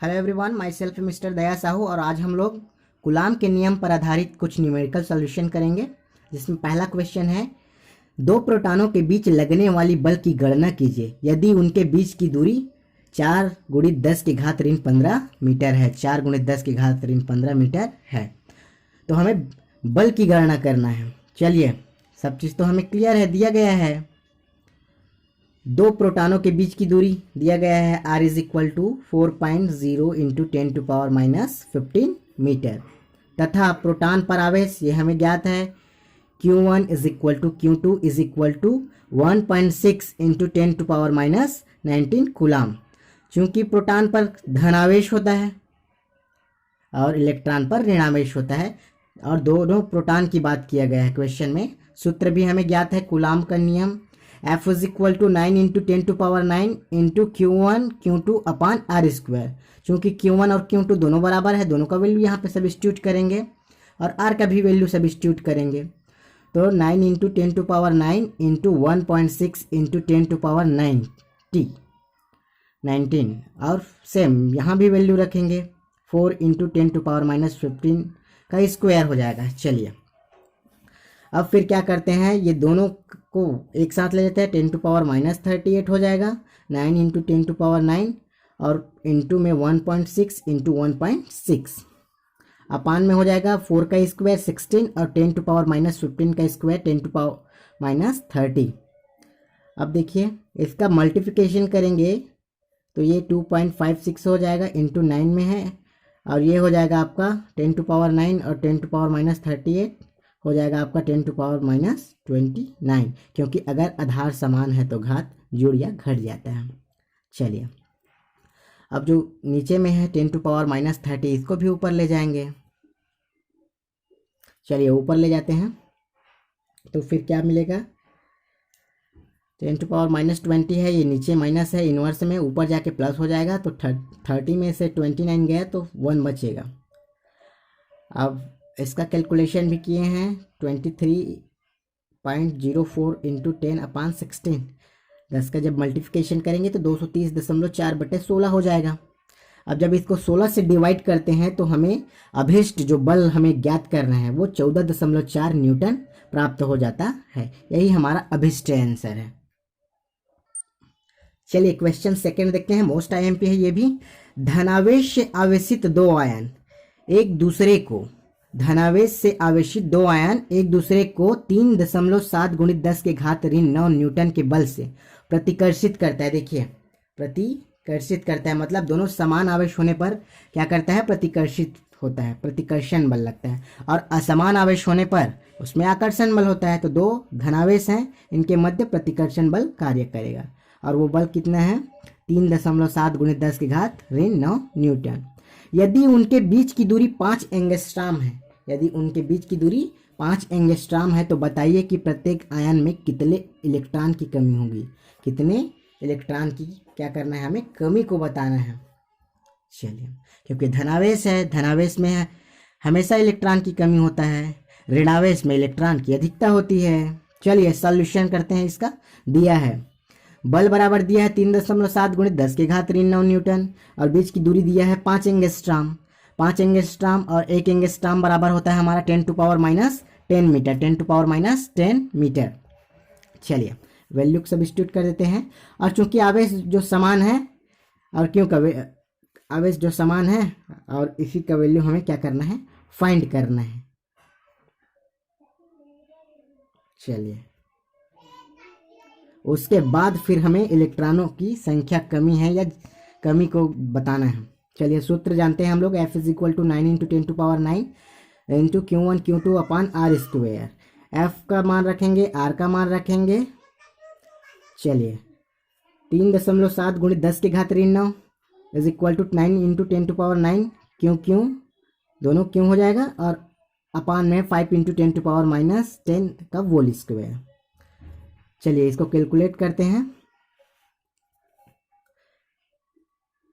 Hello everyone, myself mister Daya Sahu और आज हम लोग कूलाम के नियम पर आधारित कुछ न्यूमेरिकल सॉल्यूशन करेंगे। जिसमें पहला क्वेश्चन है, दो प्रोटॉनों के बीच लगने वाली बल की गणना कीजिए यदि उनके बीच की दूरी 4 × 10⁻15 मीटर है। 4 × 10⁻15 मीटर है। तो हमें बल की गणना करना है। चलिए, सब चीज़ तो हमें क्लियर है, दिया गया है। दो प्रोटॉनों के बीच की दूरी दिया गया है, r = 4.0 × 10⁻15 मीटर तथा प्रोटॉन पर आवेश ये हमें ज्ञात है, Q1 = Q2 = 1.6 × 10⁻19 कूलाम। चूंकि प्रोटॉन पर धनावेश होता है और इलेक्ट्रॉन पर ऋणावेश होता है और दोनों प्रोटॉन की बात किया गया है क्वेश्चन में। सूत्र भी हमें ज्ञात है, कूलाम का नियम F = 9 × 10⁹ × Q1 Q2 / r²। चूँकि Q1 और Q2 दोनों बराबर है, दोनों का वैल्यू यहाँ पे सब्स्टिट्यूट करेंगे और R का भी वैल्यू सब्स्टिट्यूट करेंगे। तो 9 × 10⁹ × 1.6 × 10⁻19 और सेम यहाँ भी वैल्यू रखेंगे, 4 × 10⁻15 का स्क्वायर हो जाएगा। चलिए, अब फिर क्या करते हैं, ये दोनों को एक साथ ले लेते हैं, 10⁻38 हो जाएगा। 9 × 10⁹ और इंटू में 1.6 × 1.6 अपान में हो जाएगा 4 का स्क्वायर 16 और 10⁻15 का स्क्वायर 10⁻30। अब देखिए, इसका मल्टीप्लिकेशन करेंगे तो ये 2.56 हो जाएगा, इंटू 9 में है और ये हो जाएगा आपका 10⁻9 और 10⁻38 हो जाएगा आपका 10⁻29, क्योंकि अगर आधार समान है तो घात जुड़ या घट जाता है। चलिए, अब जो नीचे में है 10⁻30 इसको भी ऊपर ले जाएंगे। चलिए, ऊपर ले जाते हैं तो फिर क्या मिलेगा, 10⁻20 है, ये नीचे माइनस है, इन्वर्स में ऊपर जाके प्लस हो जाएगा। तो 30 में से 29 गया तो 1 बचेगा। अब इसका कैलकुलेशन भी किए हैं, 23.04 × 10/16। 10 का जब मल्टीप्लिकेशन करेंगे तो 230.4/16 हो जाएगा। अब जब इसको 16 से डिवाइड करते हैं तो हमें अभिष्ट जो बल हमें ज्ञात करना है वो 14.4 न्यूटन प्राप्त हो जाता है। यही हमारा अभिष्ट आंसर है। चलिए, क्वेश्चन सेकंड देखते हैं, मोस्ट IMP है ये भी। धनावेश से आवेशित दो आयन एक दूसरे को 3.7 × 10⁻9 न्यूटन के बल से प्रतिकर्षित करता है। देखिए, प्रतिकर्षित करता है मतलब दोनों समान आवेश होने पर क्या करता है, प्रतिकर्षित होता है, प्रतिकर्षण बल लगता है। और असमान आवेश होने पर उसमें आकर्षण बल होता है। तो दो धनावेश हैं, इनके मध्य प्रतिकर्षण बल कार्य करेगा और वो बल कितना है, 3.7 × 10⁻9 न्यूटन। यदि उनके बीच की दूरी 5 एंगस्ट्रॉम है, यदि उनके बीच की दूरी 5 एंगस्ट्रॉम है तो बताइए कि प्रत्येक आयन में कितने इलेक्ट्रॉन की कमी होगी। कितने इलेक्ट्रॉन की क्या करना है, हमें कमी को बताना है। चलिए, क्योंकि धनावेश है, धनावेश में हमेशा इलेक्ट्रॉन की कमी होता है, ऋणावेश में इलेक्ट्रॉन की अधिकता होती है। चलिए, सॉल्यूशन करते हैं। इसका दिया है बल बराबर दिया है 3.7 × 10⁻9 न्यूटन और बीच की दूरी दिया है 5 एंगस्ट्रॉम। 5 एंगस्ट्रॉम और 1 एंगस्ट्रॉम बराबर होता है हमारा 10⁻10 मीटर, 10⁻10 मीटर। चलिए, वैल्यू को सब्स्टिट्यूट कर देते हैं। और चूंकि आवेश जो समान है और आवेश जो समान है और इसी का वैल्यू हमें क्या करना है, फाइंड करना है। चलिए, उसके बाद फिर हमें इलेक्ट्रॉनों की संख्या कमी है या कमी को बताना है। चलिए, सूत्र जानते हैं हम लोग, F = 9 × 10⁹ × Q1 Q2 / r²। F का मान रखेंगे, R का मान रखेंगे। चलिए, 3.7 × 10⁻9 = 9 × 10⁻9 क्यों दोनों क्यों हो जाएगा और अपान में 5 × 10⁻10 का होल स्क्वायर। चलिए, इसको कैलकुलेट करते हैं।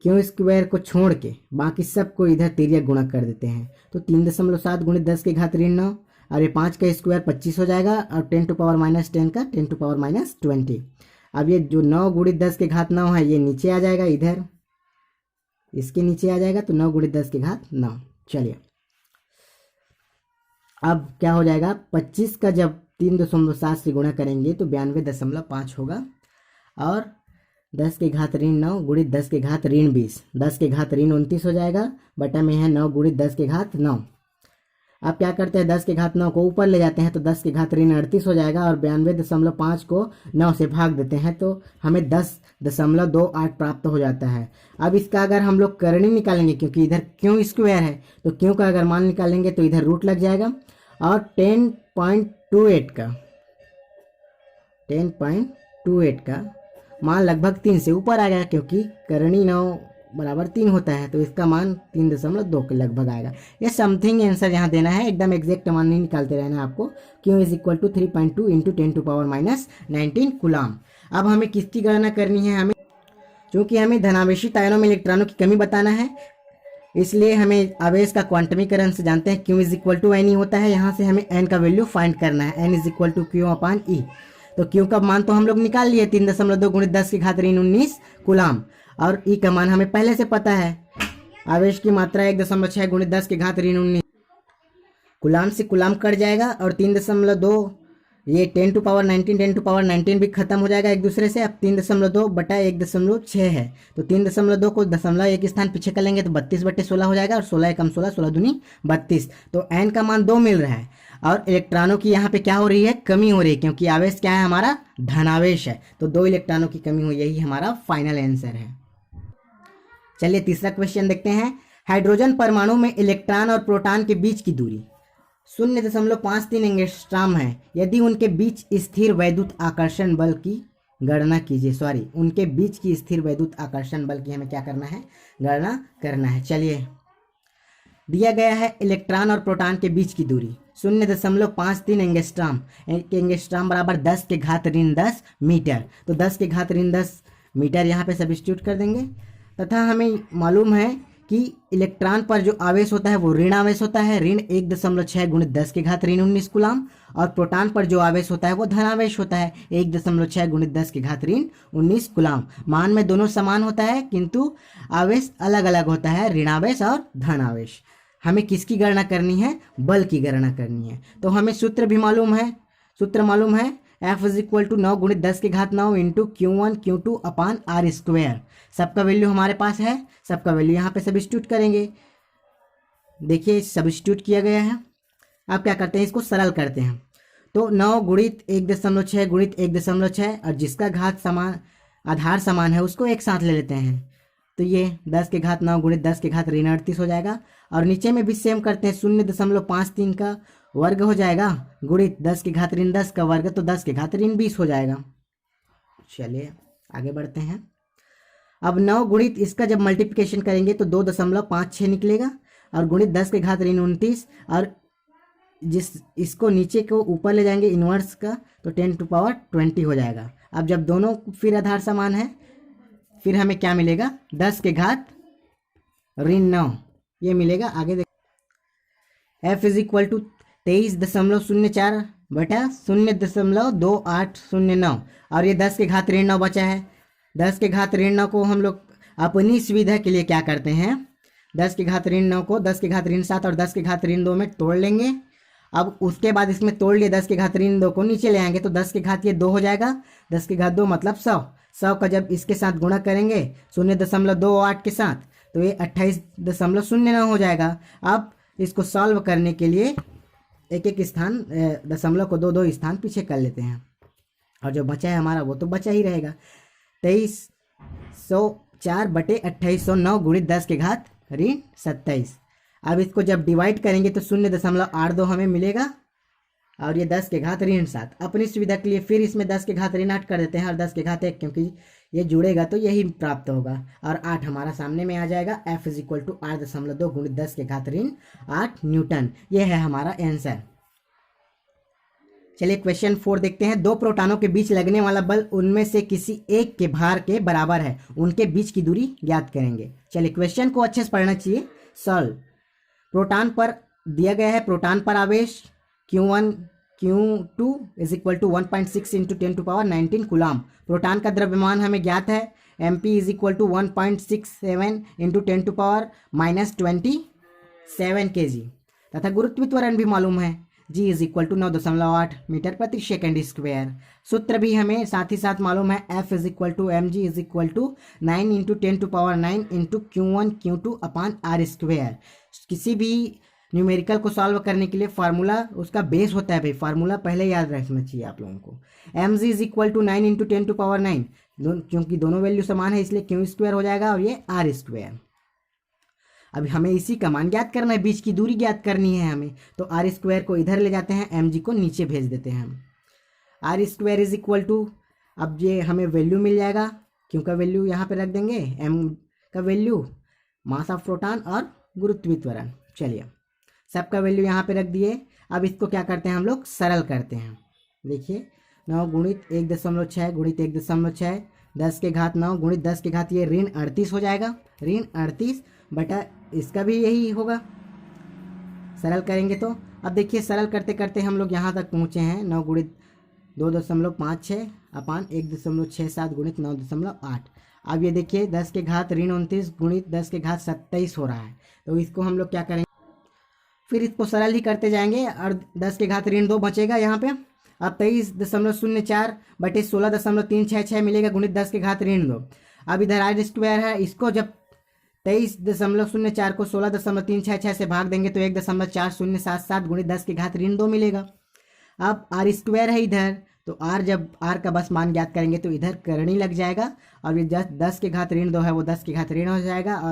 क्यों स्क्वायर को छोड़ के बाकी सबको इधर तिर्यक गुणा कर देते हैं। तो 3.7 × 10⁻9 और ये 5 का स्क्वायर 25 हो जाएगा और 10⁻10 का 10⁻20। अब ये जो 9 × 10⁻9 है ये नीचे आ जाएगा इधर इसके नीचे आ जाएगा तो 9 गुणित 10 की घात 9। चलिए अब क्या हो जाएगा, 25 का जब 3.7 से गुणा करेंगे तो 92.5 होगा, और 10 की घात ऋण 9 गुणित 10 की घात ऋण 20, 10 की घात ऋण 29 हो जाएगा, बटा में है 9 गुणित 10 की घात 9। अब क्या करते हैं, 10 की घात 9 को ऊपर ले जाते हैं तो 10 की घात ऋण 38 हो जाएगा, और 92.5 को 9 से भाग देते हैं तो हमें 10.28 प्राप्त हो जाता है। अब इसका अगर हम लोग करणी निकालेंगे, क्योंकि इधर क्यों स्क्वायर है, तो क्यों का अगर मान निकालेंगे तो इधर रूट लग जाएगा, और 10.28 का मान लगभग 3 से ऊपर आ गया, क्योंकि करणी 9 बराबर 3 होता है, तो इसका मान 3.2 के लगभग आएगा। ये समथिंग आंसर यहाँ देना है, एकदम एग्जैक्ट मान नहीं निकालते रहना है आपको। Q is equal to 3.2 into 10⁻⁻19 coulomb. अब हमें किसकी गणना करनी है, हमें चूँकि हमें धनावेशित आयनों में इलेक्ट्रॉनों की कमी बताना है, इसलिए हमें आवेश का क्वांटमीकरण से जानते हैं Q is equal to N ही होता है। यहाँ से हमें N का वैल्यू फाइंड करना है, N is equal to Q/E। तो Q का मान तो हम लोग निकाल लिए 3.2 गुणित 10 की घात ऋण 19 कूलाम, और E का मान हमें पहले से पता है, आवेश की मात्रा 1.6 गुणित 10 की घात ऋण 19 कूलाम से कूलाम कट जाएगा, और 3.2 ये 10⁻19 भी खत्म हो जाएगा एक दूसरे से। अब 3.2 बटा 1.6 है, तो 3.2 को दशमलव एक स्थान पीछे कर लेंगे तो 32/16 हो जाएगा, और 16 कम 16, 16 दूनी 32। तो N का मान 2 मिल रहा है, और इलेक्ट्रॉनों की यहाँ पे क्या हो रही है, कमी हो रही है, क्योंकि आवेश क्या है हमारा, धनावेश है, तो 2 इलेक्ट्रॉनों की कमी हुई, यही हमारा फाइनल आंसर है। चलिए तीसरा क्वेश्चन देखते हैं। हाइड्रोजन परमाणु में इलेक्ट्रॉन और प्रोटॉन के बीच की दूरी 0.53 एंगस्ट्रॉम है। यदि उनके बीच स्थिर वैद्युत आकर्षण बल की गणना कीजिए। उनके बीच की स्थिर वैद्युत आकर्षण बल की हमें क्या करना है, गणना करना है। चलिए दिया गया है इलेक्ट्रॉन और प्रोटॉन के बीच की दूरी 0.53 एंगस्ट्रॉम। एंगस्ट्रॉम बराबर 10 के घात ऋण 10 मीटर, तो 10 के घात ऋण 10 मीटर यहाँ पे सब्स्टिट्यूट कर देंगे, तथा हमें मालूम है कि इलेक्ट्रॉन पर जो आवेश होता है वो ऋण आवेश होता है, ऋण 1.6 गुणित 10 के घात ऋण 19 कूलाम, और प्रोटॉन पर जो आवेश होता है वो धनावेश होता है, 1.6 गुणित 10 के घात ऋण 19 कूलाम। मान में दोनों समान होता है, किंतु आवेश अलग अलग होता है, ऋणावेश और धनावेश। हमें किसकी गणना करनी है, बल की गणना करनी है। तो हमें सूत्र भी मालूम है, सूत्र मालूम है, F इज इक्वल टू 9 गुणित 10 के घात 9 इंटू Q1 Q2 अपान R स्क्वायर। सबका वैल्यू हमारे पास है, सबका वैल्यू यहाँ पे सब्स्टिट्यूट करेंगे। देखिए सब्स्टिट्यूट किया गया है। अब क्या करते हैं, इसको सरल करते हैं, तो 9 गुणित 1.6 गुणित 1.6, और जिसका घात समान, आधार समान है, उसको एक साथ ले लेते हैं, तो ये 10 के घात 9 गुणित 10 के घात ऋण 38 हो जाएगा, और नीचे में भी सेम करते हैं, 0.53 का वर्ग हो जाएगा गुणित 10 के घात ऋण 10 का वर्ग, तो 10 के घात ऋण 20 हो जाएगा। चलिए आगे बढ़ते हैं। अब 9 गुणित इसका जब मल्टीप्लिकेशन करेंगे तो 2.56 निकलेगा, और गुणित 10 के घात ऋण 29, और जिस इसको नीचे को ऊपर ले जाएंगे इनवर्स का, तो 10⁻20 हो जाएगा। अब जब दोनों फिर आधार समान है, फिर हमें क्या मिलेगा, 10 के घात ऋण 9 ये मिलेगा। आगे देख, F इज इक्वल टू 23.04 बटा 0.2809, और ये 10 के घात ऋण 9 बचा है। 10 के घात ऋण 9 को हम लोग अपनी सुविधा के लिए क्या करते हैं, 10 के घात ऋण 9 को 10 के घात ऋण 7 और 10 के घात ऋण 2 में तोड़ लेंगे। अब उसके बाद इसमें तोड़ लिए 10 के घात ऋण 2 को नीचे ले आएंगे, तो 10 के घात ये 2 हो जाएगा, 10 के घात 2 मतलब 100 का जब इसके साथ गुणा करेंगे 0.28 के साथ, तो ये 28.09 हो जाएगा। अब इसको सॉल्व करने के लिए एक एक स्थान, दशमलव को 2-2 स्थान पीछे कर लेते हैं, और जो बचा है हमारा वो तो बचा ही रहेगा। 2304 बटे 2809 गुणित 10 के घात ऋण 27। अब इसको जब डिवाइड करेंगे तो 0.82 हमें मिलेगा, और ये 10 के घात ऋण 7। अपनी सुविधा के लिए फिर इसमें 10 के घात ऋण 8 कर देते हैं, और 10 के घात 1, क्योंकि ये जुड़ेगा तो यही प्राप्त होगा, और 8 हमारा सामने में आ जाएगा। F इज इक्वल टू 8.2 गुणित 10 के घात ऋण 8 न्यूटन। ये है हमारा आंसर। चलिए क्वेश्चन 4 देखते हैं। 2 प्रोटॉनों के बीच लगने वाला बल उनमें से किसी एक के भार के बराबर है, उनके बीच की दूरी ज्ञात करेंगे। चलिए क्वेश्चन को अच्छे से पढ़ना चाहिए। सॉल्व। प्रोटॉन पर दिया गया है, प्रोटॉन पर आवेश Q1 Q2 is equal to 1.6 into 10⁻19 coulomb. Proton का द्रव्यमान हमें ज्ञात है, M P is equal to 1.67 into 10⁻⁻27 kg तथा गुरुत्व त्वरण भी मालूम है, G is equal to 9.8 metre प्रति सेकेंड स्क्वायर। सूत्र भी हमें साथ ही साथ मालूम है, F is equal to M G is equal to 9 into 10⁻9 into Q1 upon R square. किसी भी न्यूमेरिकल को सॉल्व करने के लिए फार्मूला उसका बेस होता है भाई, फार्मूला पहले याद रखना चाहिए आप लोगों को। M G is equal to 9 into 10⁻9, क्योंकि दोनों वैल्यू समान है इसलिए क्यू स्क्वायर हो जाएगा और ये आर स्क्वायर। अभी हमें इसी का मान ज्ञात करना है, बीच की दूरी ज्ञात करनी है हमें, तो आर स्क्वायर को इधर ले जाते हैं, एम जी को नीचे भेज देते हैं हम। R square is equal to, अब ये हमें वैल्यू मिल जाएगा, क्यू का वैल्यू यहाँ पे रख देंगे, एम का वैल्यू मास ऑफ प्रोटॉन और गुरुत्वीय त्वरण। चलिए सबका वैल्यू यहाँ पे रख दिए। अब इसको क्या करते हैं हम लोग, सरल करते हैं। देखिए 9 गुणित 1.6 गुणित 1.6, 10 के घात 9 गुणित 10 के घात ये ऋण 38 हो जाएगा, ऋण 38 बटा इसका भी यही होगा। सरल करेंगे तो अब देखिए सरल करते करते हम लोग यहाँ तक पहुँचे हैं, 9 गुणित 2.56 अपान 1.67 गुणित 9.8। अब ये देखिए 10 के घात ऋण 29 गुणित 10 के घात 27 हो रहा है, तो इसको हम लोग क्या करेंगे, फिर इसको सरल ही करते जाएंगे और 10 के घात ऋण 2 बचेगा यहाँ पे। अब 23.04 बटे 16.366 मिलेगा गुणित 10 के घात ऋण 2। अब इधर आर स्क्वायर है, इसको जब 23.04 को 16.366 से भाग देंगे तो 1.4077 गुणित 10 के घात ऋण 2 मिलेगा। अब आर स्क्वायर है इधर, तो आर जब आर का बस मान ज्ञात करेंगे तो इधर करनी लग जाएगा और ये 10 के घात ऋण 2 है वो 10 के घात ऋण हो जाएगा और